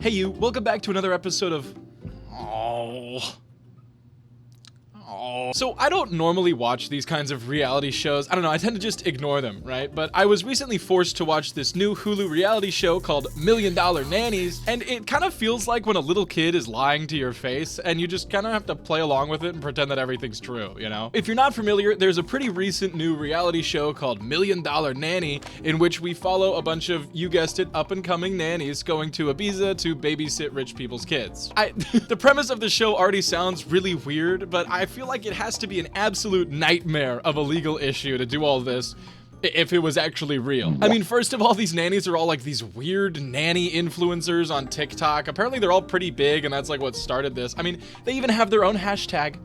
Hey you, welcome back to another episode of... So I don't normally watch these kinds of reality shows. I don't know, I tend to just ignore them, right? But I was recently forced to watch this new Hulu reality show called $1 Million Nannies, and it kind of feels like when a little kid is lying to your face, and you just kind of have to play along with it and pretend that everything's true, you know? If you're not familiar, there's a pretty recent new reality show called $1 Million Nanny, in which we follow a bunch of, you guessed it, up-and-coming nannies going to Ibiza to babysit rich people's kids. The premise of the show already sounds really weird, but I feel like it has to be an absolute nightmare of a legal issue to do all this if it was actually real. I mean, first of all, these nannies are all like these weird nanny influencers on TikTok. Apparently they're all pretty big, and that's like what started this. I mean, they even have their own hashtag,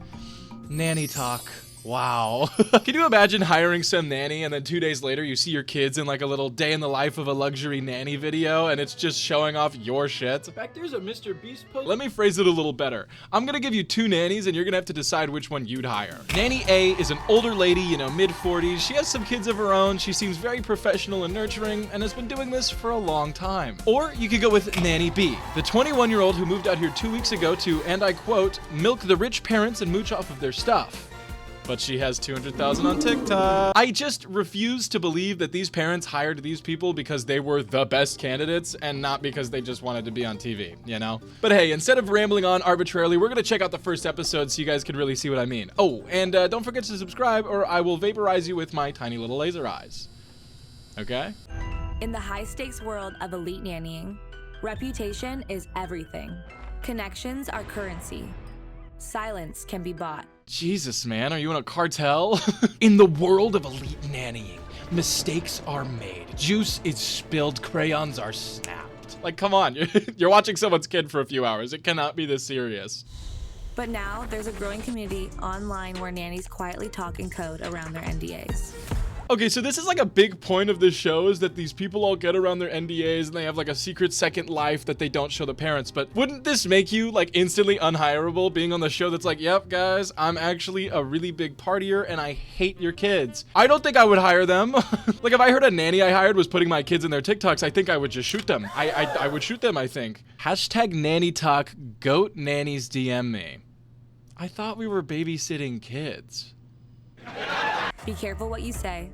Nanny Talk. Wow. Can you imagine hiring some nanny and then 2 days later you see your kids in like a little day in the life of a luxury nanny video and it's just showing off your shit? In fact, there's a Mr. Beast post. Let me phrase it a little better. I'm gonna give you two nannies and you're gonna have to decide which one you'd hire. Nanny A is an older lady, you know, mid-40s. She has some kids of her own. She seems very professional and nurturing and has been doing this for a long time. Or you could go with Nanny B, the 21-year-old who moved out here 2 weeks ago to, and I quote, milk the rich parents and mooch off of their stuff. But she has 200,000 on TikTok. I just refuse to believe that these parents hired these people because they were the best candidates and not because they just wanted to be on TV, you know? But hey, instead of rambling on arbitrarily, we're gonna check out the first episode so you guys can really see what I mean. Oh, and don't forget to subscribe or I will vaporize you with my tiny little laser eyes. Okay? In the high-stakes world of elite nannying, reputation is everything. Connections are currency. Silence can be bought. Jesus, man, are you in a cartel? In the world of elite nannying, mistakes are made. Juice is spilled, crayons are snapped. Like, come on, you're watching someone's kid for a few hours. It cannot be this serious. But now, there's a growing community online where nannies quietly talk in code around their NDAs. Okay, so this is like a big point of this show is that these people all get around their NDAs and they have like a secret second life that they don't show the parents. But wouldn't this make you like instantly unhireable being on the show that's like, yep, guys, I'm actually a really big partier and I hate your kids. I don't think I would hire them. Like if I heard a nanny I hired was putting my kids in their TikToks, I think I would just shoot them. I would shoot them, I think. Hashtag nanny talk, goat nannies DM me. I thought we were babysitting kids. Be careful what you say,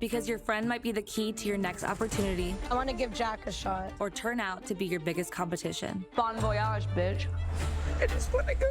because your friend might be the key to your next opportunity. I want to give Jack a shot. Or turn out to be your biggest competition. Bon voyage, bitch. I just want to go.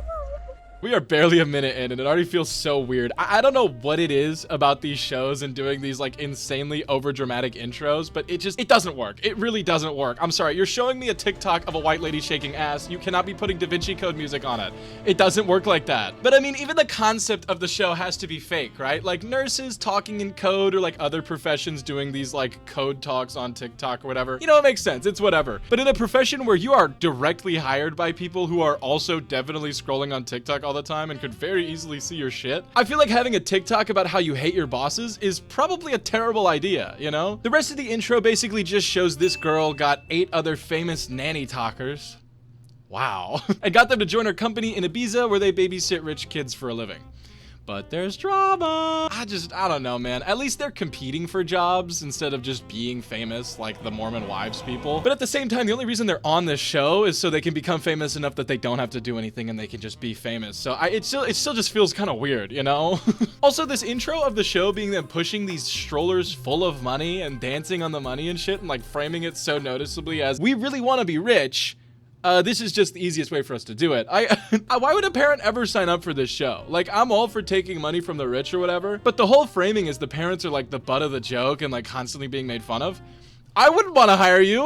We are barely a minute in and it already feels so weird. I don't know what it is about these shows and doing these like insanely over dramatic intros, but it doesn't work. It really doesn't work. I'm sorry, you're showing me a TikTok of a white lady shaking ass. You cannot be putting Da Vinci Code music on it. It doesn't work like that. But I mean, even the concept of the show has to be fake, right? Like nurses talking in code or like other professions doing these like code talks on TikTok or whatever. You know, it makes sense. It's whatever. But in a profession where you are directly hired by people who are also definitely scrolling on TikTok all the time and could very easily see your shit, I feel like having a TikTok about how you hate your bosses is probably a terrible idea, you know? The rest of the intro basically just shows this girl got 8 other famous nanny talkers. Wow. And got them to join her company in Ibiza where they babysit rich kids for a living. But there's drama. I don't know, man. At least they're competing for jobs instead of just being famous like the Mormon Wives people. But at the same time, the only reason they're on this show is so they can become famous enough that they don't have to do anything and they can just be famous. So it still just feels kind of weird, you know? Also, this intro of the show being them pushing these strollers full of money and dancing on the money and shit and like framing it so noticeably as, we really want to be rich. This is just the easiest way for us to do it. Why would a parent ever sign up for this show? Like, I'm all for taking money from the rich or whatever, but the whole framing is the parents are like the butt of the joke and like constantly being made fun of. I wouldn't want to hire you.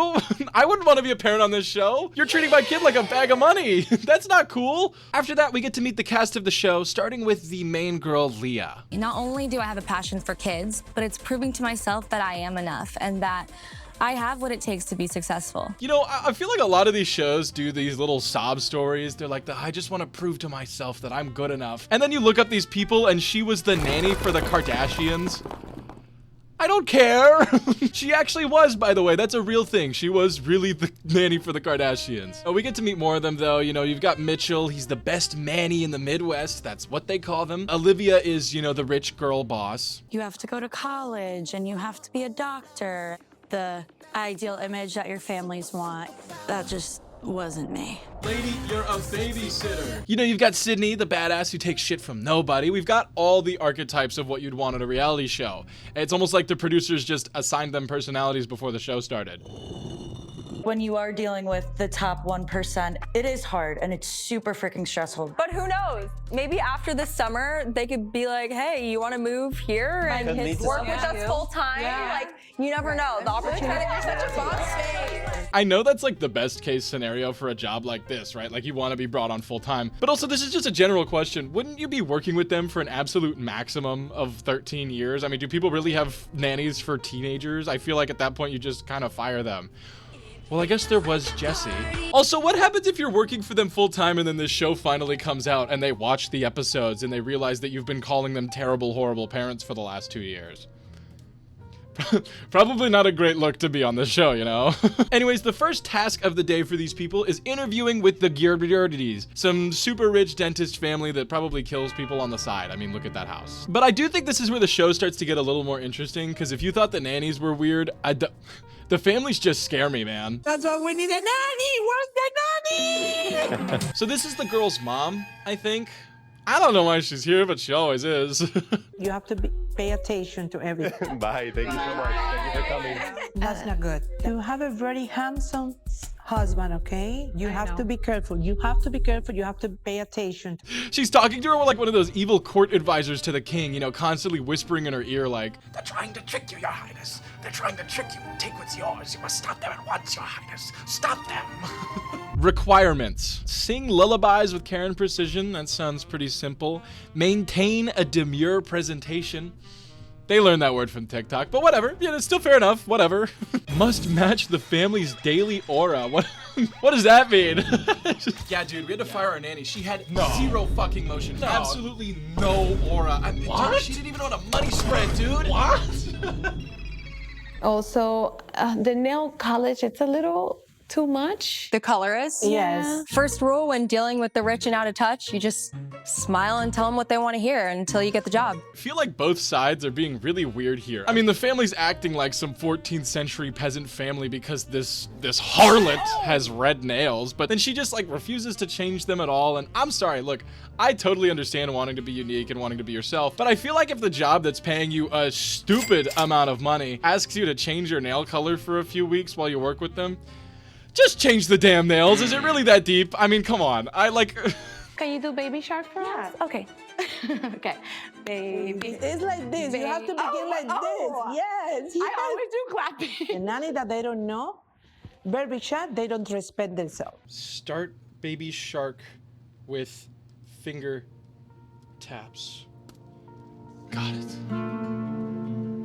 I wouldn't want to be a parent on this show. You're treating my kid like a bag of money. That's not cool. After that, we get to meet the cast of the show, starting with the main girl, Leah. Not only do I have a passion for kids, but it's proving to myself that I am enough and that I have what it takes to be successful. You know, I feel like a lot of these shows do these little sob stories. They're like, I just want to prove to myself that I'm good enough. And then you look up these people and she was the nanny for the Kardashians. I don't care. She actually was, by the way. That's a real thing. She was really the nanny for the Kardashians. Oh, we get to meet more of them, though. You know, you've got Mitchell. He's the best manny in the Midwest. That's what they call them. Olivia is, you know, the rich girl boss. You have to go to college and you have to be a doctor. The ideal image that your families want, that just wasn't me. Lady, you're a babysitter. You know, you've got Sydney, the badass who takes shit from nobody. We've got all the archetypes of what you'd want at a reality show. It's almost like the producers just assigned them personalities before the show started. When you are dealing with the top 1%, it is hard and it's super freaking stressful. But who knows? Maybe after this summer, they could be like, hey, you want to move here and work with us full time? Like, you never know. The opportunity. You're such a boss. I know that's like the best case scenario for a job like this, right? Like you want to be brought on full time. But also, this is just a general question. Wouldn't you be working with them for an absolute maximum of 13 years? I mean, do people really have nannies for teenagers? I feel like at that point, you just kind of fire them. Well, I guess there was Jessie. Also, what happens if you're working for them full time and then this show finally comes out and they watch the episodes and they realize that you've been calling them terrible, horrible parents for the last 2 years? Probably not a great look to be on the show, you know? Anyways, the first task of the day for these people is interviewing with the Gerberdis, some super rich dentist family that probably kills people on the side. I mean, look at that house. But I do think this is where the show starts to get a little more interesting, because if you thought the nannies were weird, the families just scare me, man. That's why we need a nanny. Where's the nanny? So this is the girl's mom, I think. I don't know why she's here, but she always is. You have to pay attention to everything. Bye. Thank you so much. Thank you for coming. That's not good. You have a very handsome husband, okay? You have to be careful. You have to be careful. You have to pay attention. She's talking to her like one of those evil court advisors to the king, you know, constantly whispering in her ear like, "They're trying to trick you, Your Highness. They're trying to trick you. Take what's yours. You must stop them at once, Your Highness. Stop them." Requirements. Sing lullabies with care and precision. That sounds pretty simple. Maintain a demure presentation. They learned that word from TikTok, but whatever. Yeah, it's still fair enough. Whatever. Must match the family's daily aura. What does that mean? Yeah, dude, we had to fire our nanny. She had zero fucking motion. No. Absolutely no aura. What? Dude, she didn't even know how to money spread, dude. What? Also, the nail polish, it's a little too much. The colorist? Yes. First rule when dealing with the rich and out of touch, you just smile and tell them what they want to hear until you get the job. I feel like both sides are being really weird here. I mean, the family's acting like some 14th century peasant family because this harlot has red nails, but then she just like refuses to change them at all. And I'm sorry, look, I totally understand wanting to be unique and wanting to be yourself, but I feel like if the job that's paying you a stupid amount of money asks you to change your nail color for a few weeks while you work with them, just change the damn nails. Is it really that deep? I mean, come on. Can you do baby shark for us? Okay. Okay. Baby. It's like this. You have to begin like this. Yes. I always do clapping. A nanny that they don't know, baby shark, they don't respect themselves. Start baby shark with finger taps. Got it.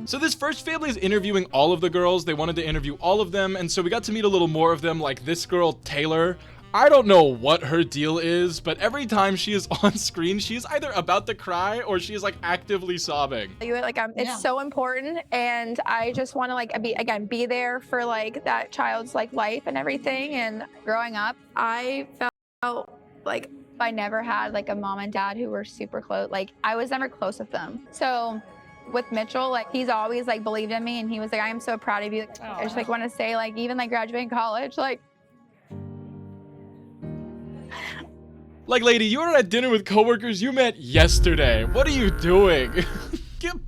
So this first family is interviewing all of the girls. They wanted to interview all of them, and so we got to meet a little more of them, like this girl, Taylor. I don't know what her deal is, but every time she is on screen, she is either about to cry or she is like actively sobbing. It's so important, and I just want to be there for like that child's like life and everything. And growing up, I felt like I never had like a mom and dad who were super close. Like I was never close with them. So with Mitchell, like he's always like believed in me, and he was like, "I am so proud of you." I just like want to say, like, even like graduating college, like lady, you were at dinner with coworkers you met yesterday. What are you doing?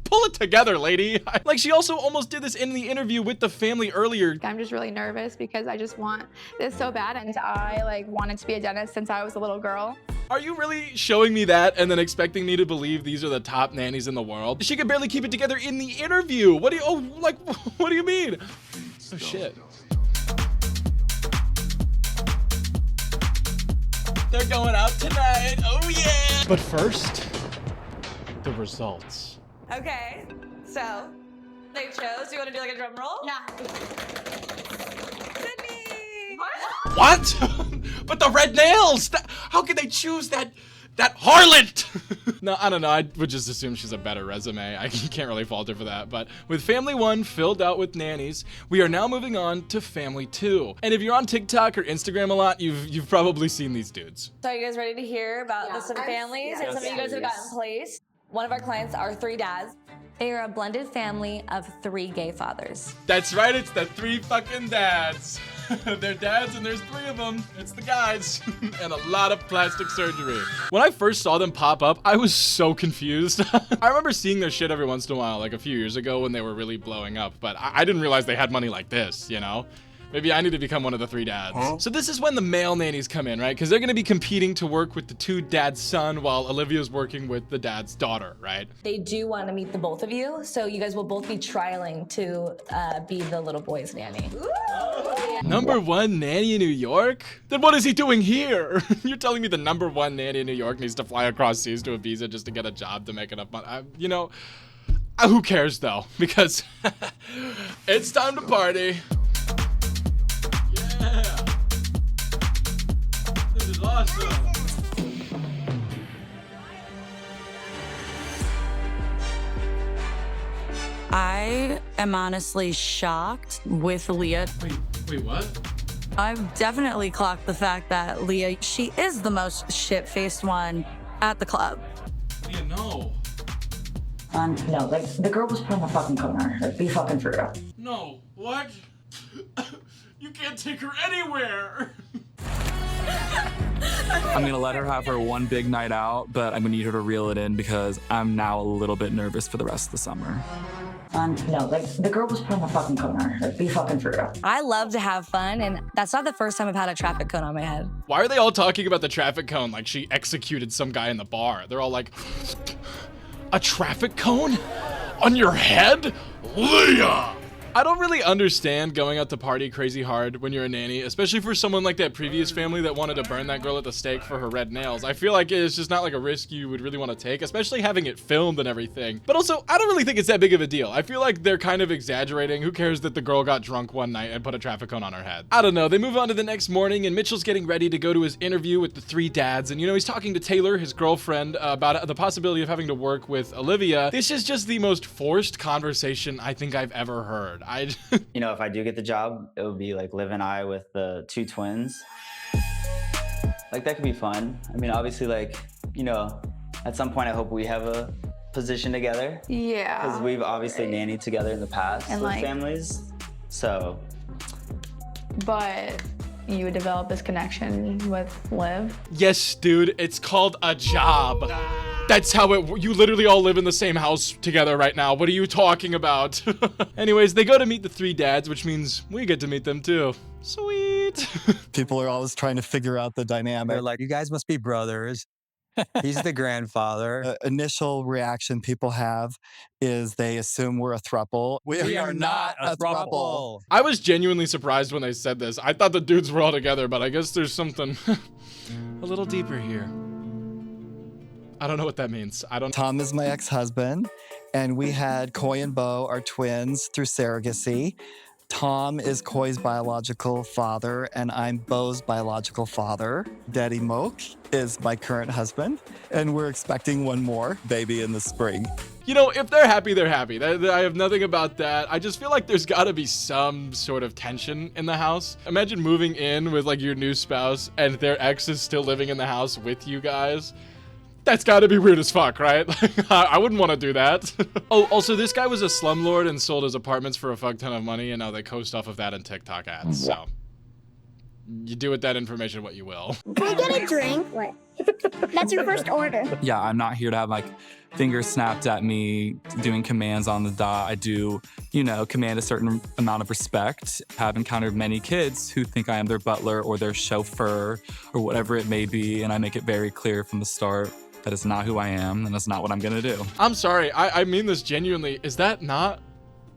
Pull it together, lady. Like she also almost did this in the interview with the family earlier. I'm just really nervous because I just want this so bad, and I like wanted to be a dentist since I was a little girl. Are you really showing me that and then expecting me to believe these are the top nannies in the world? She could barely keep it together in the interview. What do you mean? Oh shit. They're going out tonight. Oh yeah. But first, the results. Okay, so they chose. You want to do like a drum roll? Yeah. Sydney! What? But the red nails! How could they choose that harlot? No, I don't know. I would just assume she's a better resume. I can't really fault her for that. But with family 1 filled out with nannies, we are now moving on to family 2. And if you're on TikTok or Instagram a lot, you've probably seen these dudes. So are you guys ready to hear about some families and some of you guys have gotten placed? One of our clients are 3 dads. They are a blended family of 3 gay fathers. That's right, it's the 3 fucking dads. They're dads and there's 3 of them. It's the guys. And a lot of plastic surgery. When I first saw them pop up, I was so confused. I remember seeing their shit every once in a while, like a few years ago when they were really blowing up, but I didn't realize they had money like this, you know? Maybe I need to become one of the 3 dads. Huh? So this is when the male nannies come in, right? Because they're gonna be competing to work with the 2 dad's son while Olivia's working with the dad's daughter, right? They do want to meet the both of you, so you guys will both be trialing to be the little boy's nanny. Number 1 nanny in New York? Then what is he doing here? You're telling me the number 1 nanny in New York needs to fly across seas to Ibiza just to get a job to make enough money? You know, who cares though? Because it's time to party. Yeah. This is awesome. I am honestly shocked with Leah. Wait, what? I've definitely clocked the fact that Leah, she is the most shit-faced one at the club. Leah, no. No, like, the girl was putting a fucking cone on her. Like, be fucking for real. No, what? You can't take her anywhere. I'm gonna let her have her one big night out, but I'm gonna need her to reel it in because I'm now a little bit nervous for the rest of the summer. No, like, the girl was putting a fucking cone on her. Like, be fucking for real. I love to have fun, and that's not the first time I've had a traffic cone on my head. Why are they all talking about the traffic cone like she executed some guy in the bar? They're all like, a traffic cone? On your head? Leah! I don't really understand going out to party crazy hard when you're a nanny, especially for someone like that previous family that wanted to burn that girl at the stake for her red nails. I feel like it's just not like a risk you would really want to take, especially having it filmed and everything. But also, I don't really think it's that big of a deal. I feel like they're kind of exaggerating. Who cares that the girl got drunk one night and put a traffic cone on her head? I don't know. They move on to the next morning and Mitchell's getting ready to go to his interview with the 3 dads. And you know, he's talking to Taylor, his girlfriend, about the possibility of having to work with Olivia. This is just the most forced conversation I think I've ever heard. You know, if I do get the job, it would be like Liv and I with the 2 twins. Like, that could be fun. I mean, obviously, like, you know, at some point I hope we have a position together. Yeah. Because we've obviously nannied together in the past And with like, families. So. But you would develop this connection with Liv? Yes, dude, it's called a job. That's how you literally all live in the same house together right now. What are you talking about? Anyways, they go to meet the 3 dads, which means we get to meet them too. Sweet. People are always trying to figure out the dynamic. They're like, you guys must be brothers. He's the grandfather. Initial reaction people have is they assume we're a throuple. We are not a throuple. I was genuinely surprised when they said this. I thought the dudes were all together, but I guess there's something a little deeper here. I don't know what that means. Tom is my ex-husband, and we had Coy and Bo, our twins, through surrogacy. Tom is Coy's biological father, and I'm Bo's biological father. Daddy Moke is my current husband, and we're expecting one more baby in the spring. You know, if they're happy, they're happy. I have nothing about that. I just feel like there's gotta be some sort of tension in the house. Imagine moving in with like your new spouse and their ex is still living in the house with you guys. That's gotta be weird as fuck, right? Like, I wouldn't want to do that. Oh, also, this guy was a slumlord and sold his apartments for a fuck ton of money, and now they coast off of that in TikTok ads, so. You do with that information what you will. Can I get a drink? What? That's your first order. Yeah, I'm not here to have like fingers snapped at me doing commands on the dot. I do, you know, command a certain amount of respect. Have encountered many kids who think I am their butler or their chauffeur or whatever it may be, and I make it very clear from the start that is not who I am, and that's not what I'm gonna do. I'm sorry, I mean this genuinely. Is that not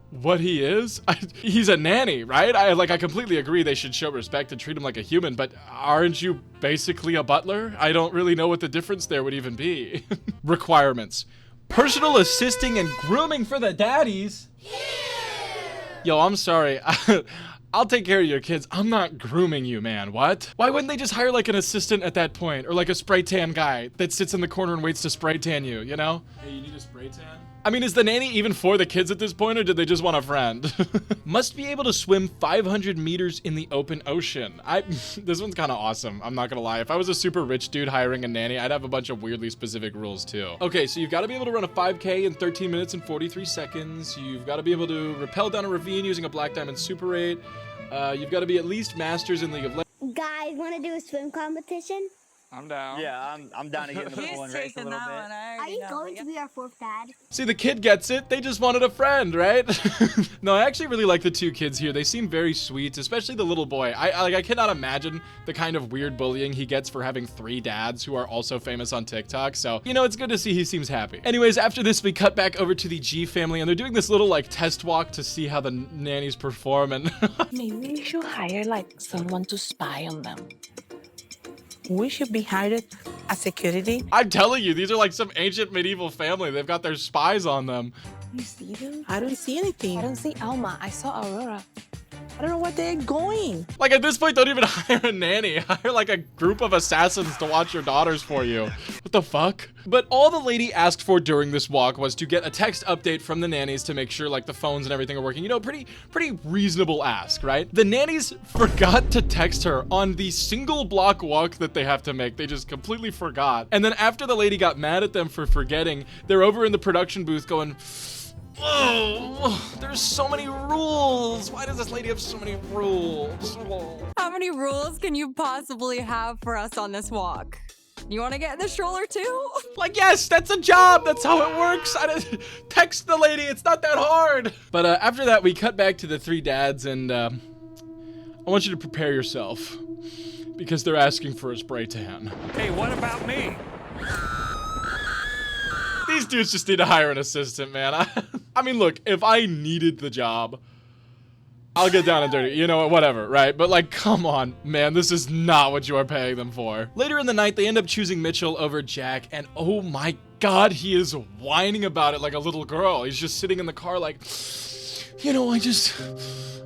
what he is? He's a nanny, right? I completely agree they should show respect and treat him like a human, but aren't you basically a butler? I don't really know what the difference there would even be. Requirements. Personal assisting and grooming for the daddies? Yo, I'm sorry. I'll take care of your kids. I'm not grooming you, man. What? Why wouldn't they just hire like an assistant at that point? Or like a spray tan guy that sits in the corner and waits to spray tan you, you know? Hey, you need a spray tan? I mean, is the nanny even for the kids at this point, or did they just want a friend? Must be able to swim 500 meters in the open ocean. This one's kind of awesome. I'm not gonna lie. If I was a super rich dude hiring a nanny, I'd have a bunch of weirdly specific rules too. Okay, so you've got to be able to run a 5K in 13 minutes and 43 seconds. You've got to be able to rappel down a ravine using a Black Diamond Super 8. You've got to be at least masters in League of Legends. Guys, want to do a swim competition? I'm down. Yeah, I'm down to get in the pool and race a little bit. Are you going to be our fourth dad? See, the kid gets it. They just wanted a friend, right? No, I actually really like the two kids here. They seem very sweet, especially the little boy. I cannot imagine the kind of weird bullying he gets for having 3 dads who are also famous on TikTok. So, you know, it's good to see he seems happy. Anyways, after this, we cut back over to the G family, and they're doing this little, like, test walk to see how the nannies perform, and Maybe we should hire, like, someone to spy on them. We should be hired as security. I'm telling you, these are like some ancient medieval family. They've got their spies on them. You see them? I don't see anything. I don't see Alma. I saw Aurora. I don't know where they're going. Like, at this point, don't even hire a nanny. Hire like a group of assassins to watch your daughters for you. What the fuck? But all the lady asked for during this walk was to get a text update from the nannies to make sure like the phones and everything are working. You know, pretty reasonable ask, right? The nannies forgot to text her on the single block walk that they have to make. They just completely forgot. And then after the lady got mad at them for forgetting, they're over in the production booth going, oh, there's so many rules. Why does this lady have so many rules? How many rules can you possibly have for us on this walk? You want to get in the stroller too? Like, yes, that's a job. That's how it works. I didn't text the lady. It's not that hard. But after that, we cut back to the 3 dads, and I want you to prepare yourself because they're asking for a spray tan. Hey, what about me? These dudes just need to hire an assistant, man. I mean, look, if I needed the job, I'll get down and dirty, you know, whatever, right? But like, come on, man, this is not what you are paying them for. Later in the night, they end up choosing Mitchell over Jack, and oh my God, he is whining about it like a little girl. He's just sitting in the car like, you know,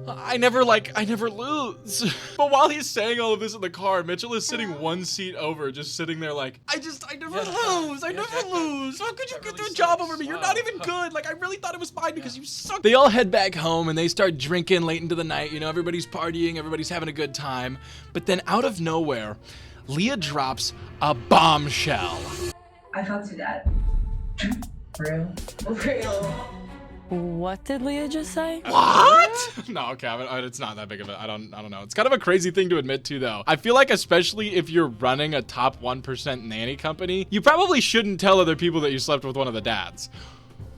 I never lose. But while he's saying all of this in the car, Mitchell is sitting 1 seat over, just sitting there like, I never lose. I never lose. How could you get the job over me? You're not even good. Like, I really thought it was fine because you suck. They all head back home and they start drinking late into the night. You know, everybody's partying, everybody's having a good time. But then out of nowhere, Leah drops a bombshell. I talked to Dad. Real. What did Leah just say? What? No, okay, it's not that big of a, I don't know. It's kind of a crazy thing to admit to, though. I feel like, especially if you're running a top 1% nanny company, you probably shouldn't tell other people that you slept with one of the dads.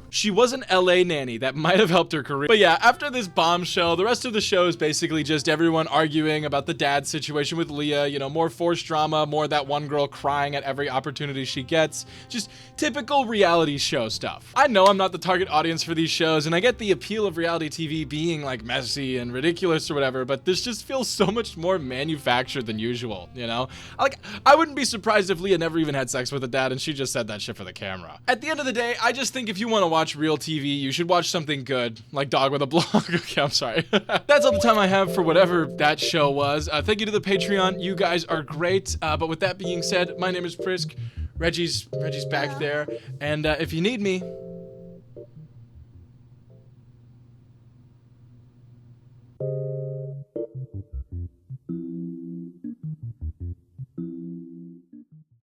She was an LA nanny. That might have helped her career. But yeah, after this bombshell, the rest of the show is basically just everyone arguing about the dad situation with Leah. You know, more forced drama, more that one girl crying at every opportunity she gets. Just typical reality show stuff. I know I'm not the target audience for these shows, and I get the appeal of reality TV being like messy and ridiculous or whatever, but this just feels so much more manufactured than usual, you know? Like, I wouldn't be surprised if Leah never even had sex with a dad and she just said that shit for the camera. At the end of the day, I just think if you want to watch real TV, you should watch something good, like Dog with a Blog. Okay, I'm sorry. That's all the time I have for whatever that show was. Thank you to the Patreon. You guys are great. But with that being said, my name is Prisk. Reggie's back there. And if you need me,